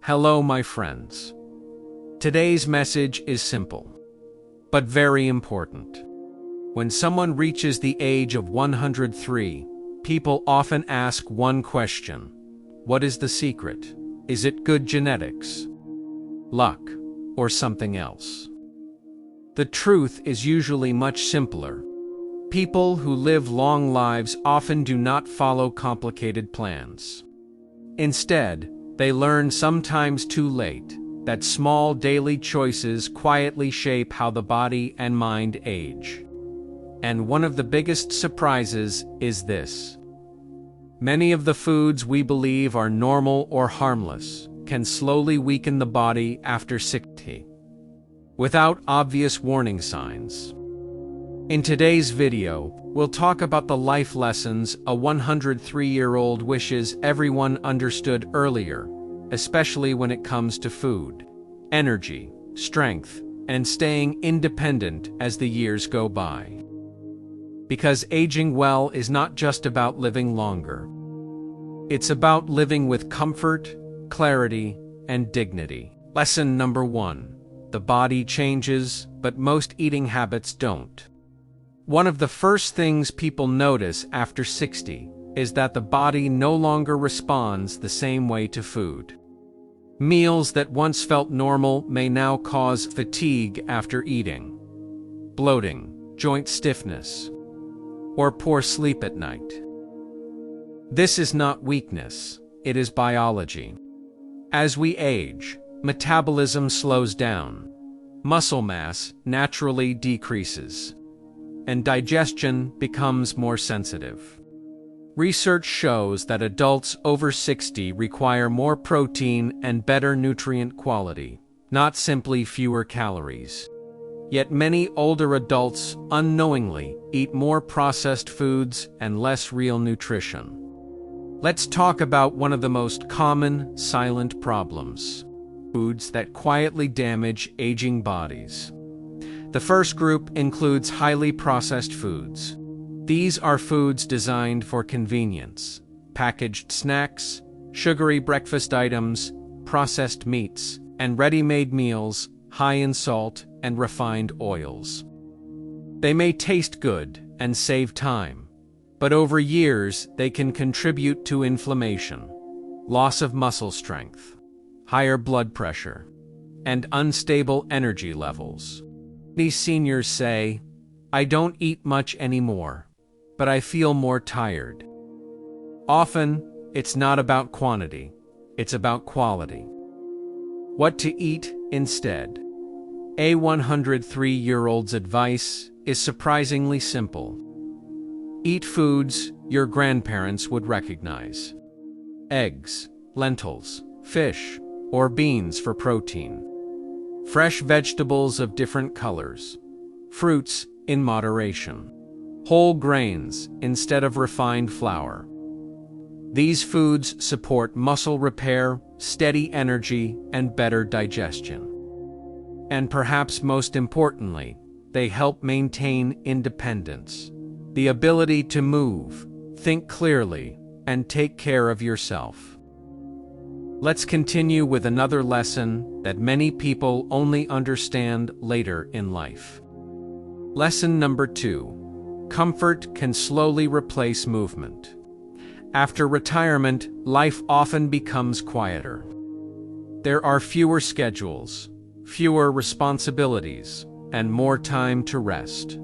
Hello, my friends. Today's message is simple, but very important. When someone reaches the age of 103, people often ask one question: what is the secret? Is it good genetics, luck, or something else? The truth is usually much simpler. People who live long lives often do not follow complicated plans. Instead, they learn sometimes too late that small daily choices quietly shape how the body and mind age. And one of the biggest surprises is this: many of the foods we believe are normal or harmless can slowly weaken the body after 60, without obvious warning signs. In today's video, we'll talk about the life lessons a 103-year-old wishes everyone understood earlier, especially when it comes to food, energy, strength, and staying independent as the years go by. Because aging well is not just about living longer. It's about living with comfort, clarity, and dignity. Lesson number 1. The body changes, but most eating habits don't. One of the first things people notice after 60 is that the body no longer responds the same way to food. Meals that once felt normal may now cause fatigue after eating, bloating, joint stiffness, or poor sleep at night. This is not weakness, it is biology. As we age, metabolism slows down, muscle mass naturally decreases, and digestion becomes more sensitive. Research shows that adults over 60 require more protein and better nutrient quality, not simply fewer calories. Yet many older adults unknowingly eat more processed foods and less real nutrition. Let's talk about one of the most common silent problems: foods that quietly damage aging bodies. The first group includes highly processed foods. These are foods designed for convenience: packaged snacks, sugary breakfast items, processed meats, and ready-made meals high in salt and refined oils. They may taste good and save time, but over years they can contribute to inflammation, loss of muscle strength, higher blood pressure, and unstable energy levels. These seniors say, "I don't eat much anymore, but I feel more tired." Often, it's not about quantity, it's about quality. What to eat instead? A 103-year-old's advice is surprisingly simple. Eat foods your grandparents would recognize: eggs, lentils, fish, or beans for protein, fresh vegetables of different colors, fruits in moderation, whole grains instead of refined flour. These foods support muscle repair, steady energy, and better digestion. And perhaps most importantly, they help maintain independence, the ability to move, think clearly, and take care of yourself. Let's continue with another lesson that many people only understand later in life. Lesson number 2. Comfort can slowly replace movement. After retirement, life often becomes quieter. There are fewer schedules, fewer responsibilities, and more time to rest.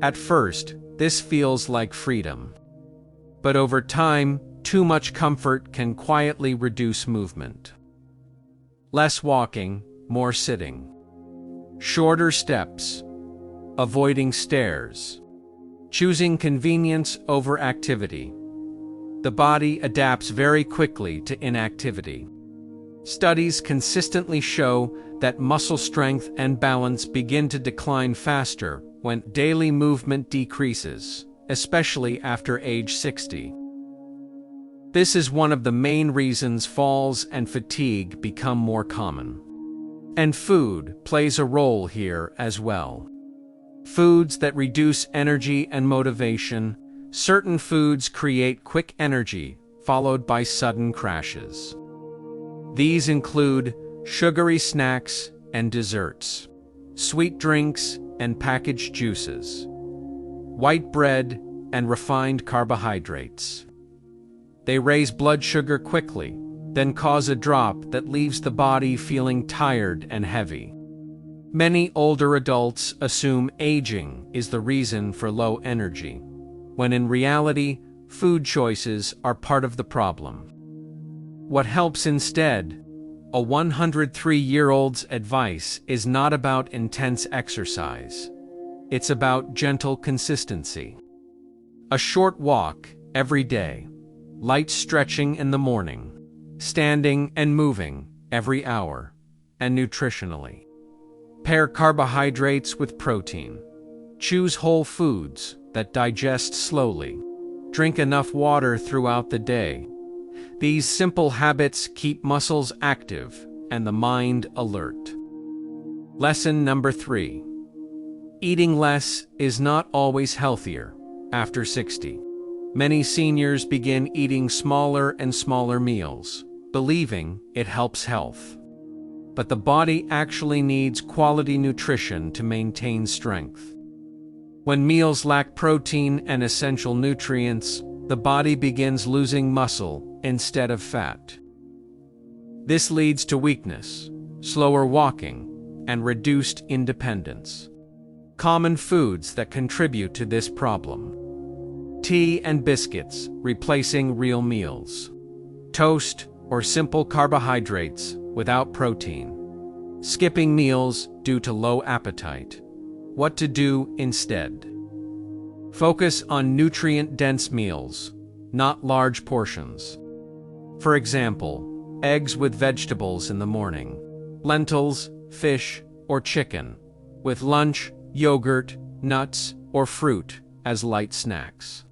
At first, this feels like freedom. But over time, too much comfort can quietly reduce movement. Less walking, more sitting. Shorter steps. Avoiding stairs. Choosing convenience over activity. The body adapts very quickly to inactivity. Studies consistently show that muscle strength and balance begin to decline faster when daily movement decreases, especially after age 60. This is one of the main reasons falls and fatigue become more common. And food plays a role here as well. Foods that reduce energy and motivation. Certain foods create quick energy, followed by sudden crashes. These include sugary snacks and desserts, sweet drinks and packaged juices, white bread and refined carbohydrates. They raise blood sugar quickly, then cause a drop that leaves the body feeling tired and heavy. Many older adults assume aging is the reason for low energy, when in reality, food choices are part of the problem. What helps instead? A 103-year-old's advice is not about intense exercise. It's about gentle consistency. A short walk every day, light stretching in the morning, standing and moving every hour, and nutritionally. Pair carbohydrates with protein. Choose whole foods that digest slowly. Drink enough water throughout the day. These simple habits keep muscles active and the mind alert. Lesson number 3. Eating less is not always healthier after 60. Many seniors begin eating smaller and smaller meals, believing it helps health. But the body actually needs quality nutrition to maintain strength. When meals lack protein and essential nutrients, the body begins losing muscle instead of fat. This leads to weakness, slower walking, and reduced independence. Common foods that contribute to this problem: tea and biscuits replacing real meals, toast or simple carbohydrates without protein, skipping meals due to low appetite. What to do instead? Focus on nutrient-dense meals, not large portions. For example, eggs with vegetables in the morning, lentils, fish, or chicken, with lunch, yogurt, nuts, or fruit as light snacks.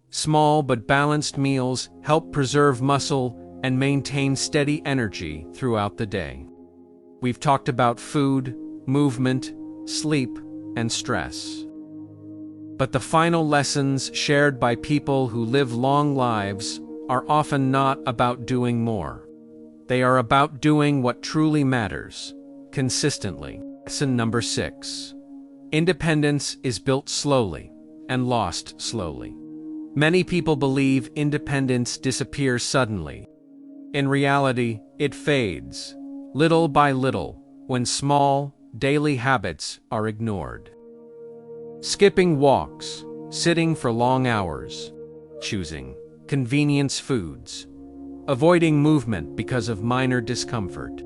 Small but balanced meals help preserve muscle and maintain steady energy throughout the day. We've talked about food, movement, sleep, and stress. But the final lessons shared by people who live long lives are often not about doing more. They are about doing what truly matters, consistently. Lesson number 6. Independence is built slowly and lost slowly. Many people believe independence disappears suddenly. In reality, it fades, little by little, when small, daily habits are ignored. Skipping walks, sitting for long hours, choosing convenience foods, avoiding movement because of minor discomfort.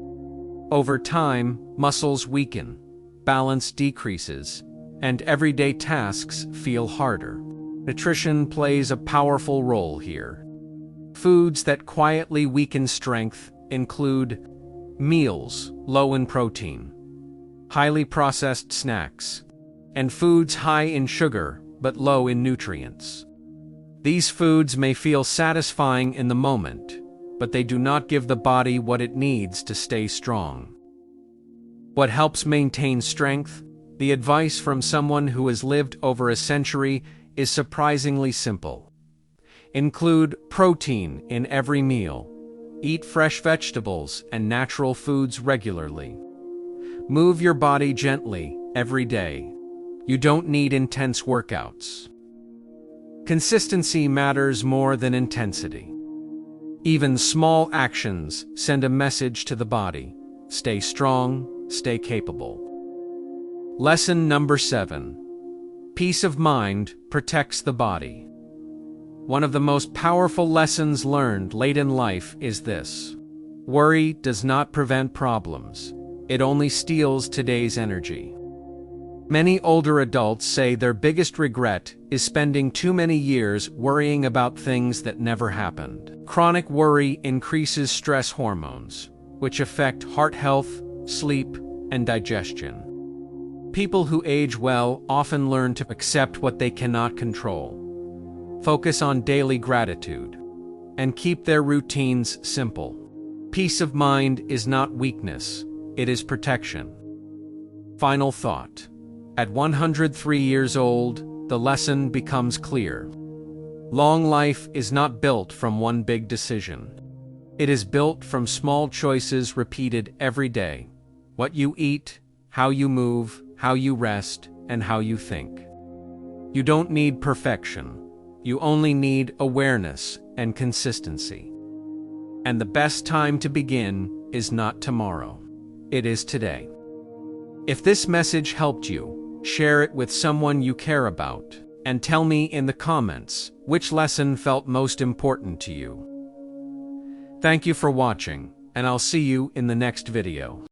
Over time, muscles weaken, balance decreases, and everyday tasks feel harder. Nutrition plays a powerful role here. Foods that quietly weaken strength include meals low in protein, highly processed snacks, and foods high in sugar but low in nutrients. These foods may feel satisfying in the moment, but they do not give the body what it needs to stay strong. What helps maintain strength? The advice from someone who has lived over a century is surprisingly simple. Include protein in every meal. Eat fresh vegetables and natural foods regularly. Move your body gently every day. You don't need intense workouts. Consistency matters more than intensity. Even small actions send a message to the body. Stay strong, stay capable. Lesson number 7. Peace of mind protects the body. One of the most powerful lessons learned late in life is this: worry does not prevent problems. It only steals today's energy. Many older adults say their biggest regret is spending too many years worrying about things that never happened. Chronic worry increases stress hormones, which affect heart health, sleep, and digestion. People who age well often learn to accept what they cannot control, focus on daily gratitude, and keep their routines simple. Peace of mind is not weakness, it is protection. Final thought. At 103 years old, the lesson becomes clear. Long life is not built from one big decision. It is built from small choices repeated every day. What you eat, how you move, how you rest, and how you think. You don't need perfection. You only need awareness and consistency. And the best time to begin is not tomorrow. It is today. If this message helped you, share it with someone you care about, and tell me in the comments which lesson felt most important to you. Thank you for watching, and I'll see you in the next video.